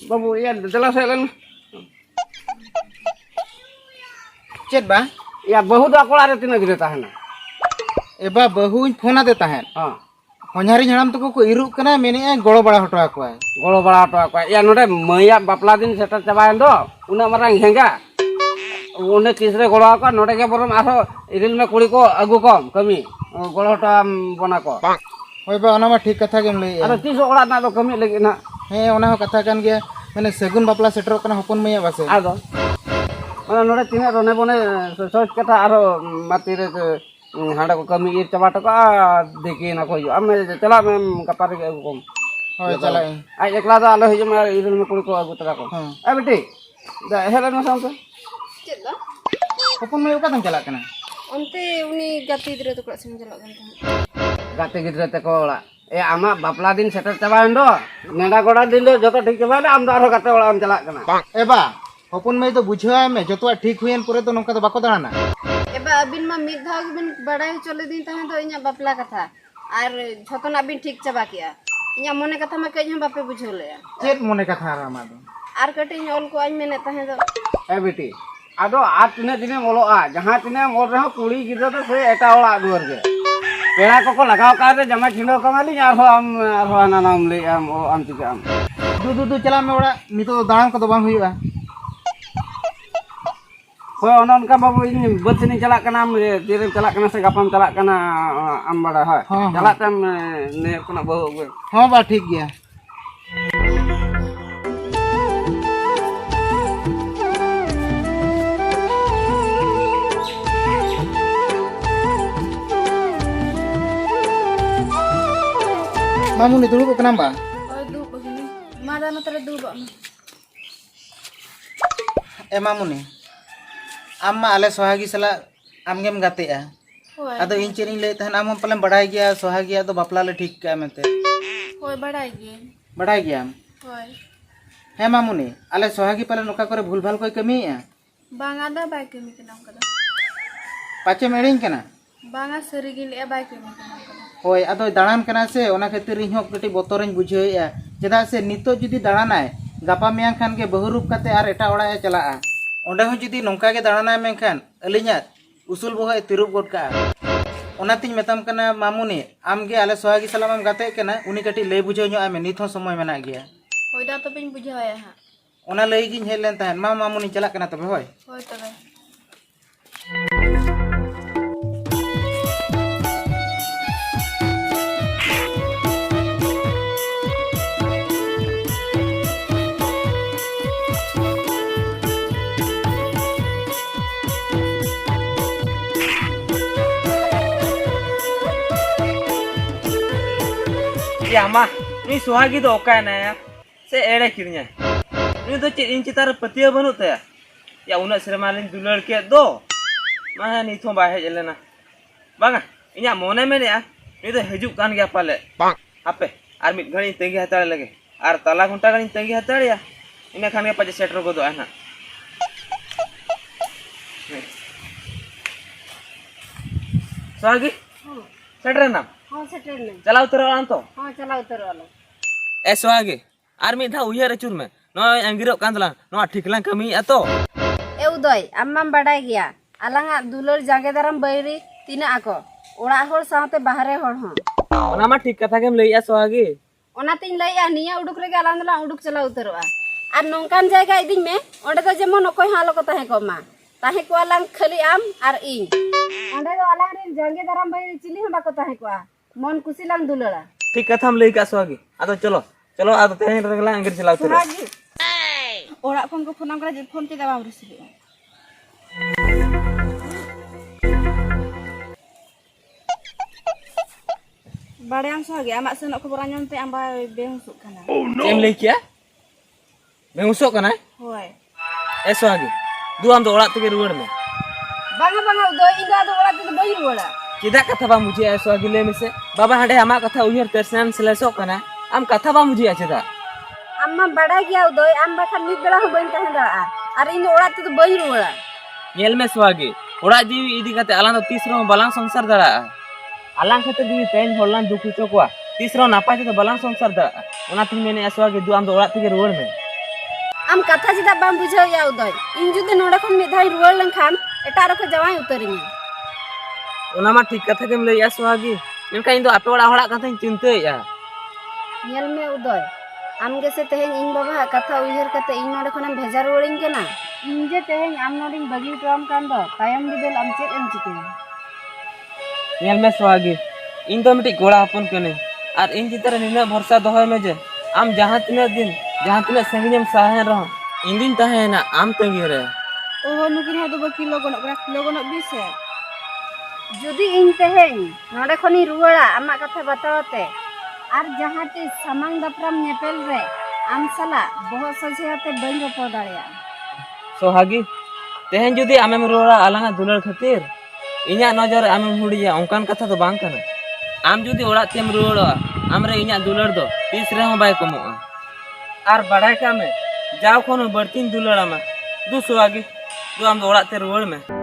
babu iya jelas kan. चेत बा Ya bahu dah aku ada tina gitu tahan. एबा बहु फोन आते तहन Ah, होन्यारी हड़ाम तक को इरुक कना मेने गड़ो बड़ा हटो आको golo bala atau apa? Ya node maya bapla din setar cabain do. Una marang hengga. Une tisre golo aku node ke borom aso iril me kuli ko agu kom kami. Golo tam bona ko. होय बा ओना मा ठीक कथा game लई Ada tiso olah na do kami lagi na. हे ओना हो कथा कान गया माने सगुन बापला सेटर कना हपन मैया बासे Ado. Mana node tina rone bone sosok kata aro matire handa ko kami ir coba to ka deki na ko yo. Ame chala mem kapar ke agu kom. होय चला Ay ekla da alo hijau me iril me kuli ko agu tera ko. हां Beti. Da helan ma sampe. चेद ला हपन मैया का तम चला कना onte uni gati idre to klas menjala kan Gate gidra te ko ola. Ama bapla din setar cabain do. Nenda goda din do joto ठीक cabain am do aro gate ola am chalak kana. एबा हपन मैया तो बुझाय में जतो ठीक when पुरे तो नोका तो बाको दाना एबा अबिन मा मिद धाव बिन बड़ाई चले दिन तहे तो इnya बापला कथा आर झतन अबिन ठीक चबा किया इnya मने कथा मा कई हम बापे बुझोले चेत मने कथा रामा दो आर कटे ऑल को आज मेने तहे तो Beti. Ado at tina tina molo a. Jahan tina mol reho kuli gidra to se eta ola duar ge. Pera ko lagaw ka te jama thino kamali arho ana nam le am tika am. दू चला में ओड़ा नितो दाम को तो बांग हुआ Hoi onon ka babu ini buat sini chalak kana am dire chalak kana se gapam chalak kana am bada ha. हाँ, Chalak tam ne kuna bahu gue. हां बा ठीक गया मामू ने दुड़ुब कना बा ओय दू बगनी मादा न तरे दू बा ए मामू ने आम्मा आले सोहागी सला आमगेम गातेआ होय आदो इन चेनी ले तहन आम पलम बड़ाई गया सोहागी आदो बापला ले ठीक का मेते होय बड़ाई गे बड़ाई गया होय हे मामू ने आले सोहागी पले नोका करे भूल भाल कोई कमीया बांगा दा बाय केमी के नाम कदा पाचे मेड़िंग कना बांगा सरीगी ले बाय केमी के नाम कदा होय आदो दाड़ान कना से ओना खातिर इहो कटी बोतरन बुझेया चेदा से नितो जुदी दाड़ानाय गापा मियां खान के बहुरूप काते आर एटा ओड़ा चला ओंडे हो जुदी नोंका के दाड़ानाय मेनखान अलिया उसूल बोहे तिरुप गोट का ओनातिन मेताम कना मामुनी आमगे आले सोहागी सलामम गाते कना उनी कटी ले बुझे नो आमे निथो समय मेना गया होय दा तो बिन बुझाया हा ओना लई गिन हेलेन तहन मामुनी चला कना तबे होय होय तबे Ya mah, ini suhagi do okai na ya. Se ere kirnya. Ini do cit inci tar petia banut ya. Ya una sermalin dular ke do. Mah ni thong bahaya jelena. Banga, inya mone mene ya. Ini do hijuk kan gya pale. Bang. Ape? Ar mit gani tengi hatar lage. Ar tala gunta gani tengi hatar ya. Ini kan gya paje setro ko do ana. Suhagi? Setre na. हां settle ने चला उतर तो हां चला उतर वाला ऐसो आगे आर मी धा उहिया रचुर में नो अंगिरो कांदला नो ठीकला कमी अतो ए उदय अम्माम बड़ाई गया आलांगा दुलर जागे दाराम बैरी तीना आको ओड़ा होर साथे बाहरे होर हो ओना मा ठीक कथा केम लई ऐसो आगे ओना तीन लइया निया उडुक रे गालांदला उडुक चला उतरवा आर नोंकान जायगा इदिन में ओंडे तो जेमन ओकोय हालो को ताहे को मा ताहे को आलांग खाली आम आर इन ओंडे तो आलांग रे जागे दाराम बैरी चिली हम बाको ताहे को मन खुशी लांग दुलड़ा ठीक कथा हम लई का सो आगे आतो चलो चलो आतो तेहन रगला अंगिर चला उतर हागी ओड़ा फोन को फोन करा जे फोन के दबाव रिसीव बड़े आम सो आगे आमा सेनो खबर आंजम ते आंबा बेहुसुक खाना केम लई किया बेहुसो कना होय ऐसो आगे दु हम तो ओड़ा तके रुवर में बांगा बांगा दो इंदा दो ओड़ा ते बई रुवड़ा किदा कथा बा मुझे ऐसो आगे ले में से बाबा हडे हमा कथा उहिर तेरसान सलेसो कना आम कथा बा मुझे आछदा अम्मा बड़ा गया दो आम बाखा मिद बेला हो बइन तहन दा आर इन ओड़ा ते बई रुवड़ा नेल में सो आगे ओड़ा जीवी इदी कते आलां तो तीसरो बालां संसार दड़ा आलां खते दी तेन होलां दुखु चोकवा तीसरा नापाय तो बालांग संसार दा ओना तिन मेने सोहागी दु आम दो ओड़ा तेगे रुवाड़ में आम कथा चेदा बाम बुझाव या उदय इन जुदि नोडे खन मिद धाई रुवाड़ लेनखान एटा रखो जवाई उतरिᱧᱟ ओना मा ठीक कथा केम लैया सोहागी मेनका इन दो आपे ओड़ा हड़ा कथा चिंताया नेल में उदय आम गेसे तेहेन इन बाबा कथा उइहर कते इन नोडे खनम भेजा रुवाड़िñ केना इन जे तेहेन आम नोडिñ बगी उटराम कान दो तायम बिदेल आम चेद एम चिकेया नेल में सोहागी इन दो मिटी गोड़ा हपन कने और इन चितर निना भरोसा दोहय में जे आम जहां तिना संगियम साहे रह इन दिन ताहेना आम तंगी रे ओहो नुकिन हो दो किलो गनक बिसे जुदि इन तेहेन नोडे खनि रुवाड़ा आमा कथा बतावते आर जहां ती सामांग दपराम नेपेल रे आम साला बहुत सजेहाते बन रपो दाड़िया सोहागी तेहेन जुदी आमेम रोड़ा आलांगा दुलर खातिर इन्या नजर आमेम हुड़िया ओंकान कथा तो बांग कना आम जुदी ओड़ा तेम रोड़ा आमरे इन्या दुलर दो तीस रे हों बाय कमोआ आर बड़ाय कामे जाओ कोनो बर्तिन दुलर आमा दु सोहागी दु आम दो ओड़ा ते रुवाड़ में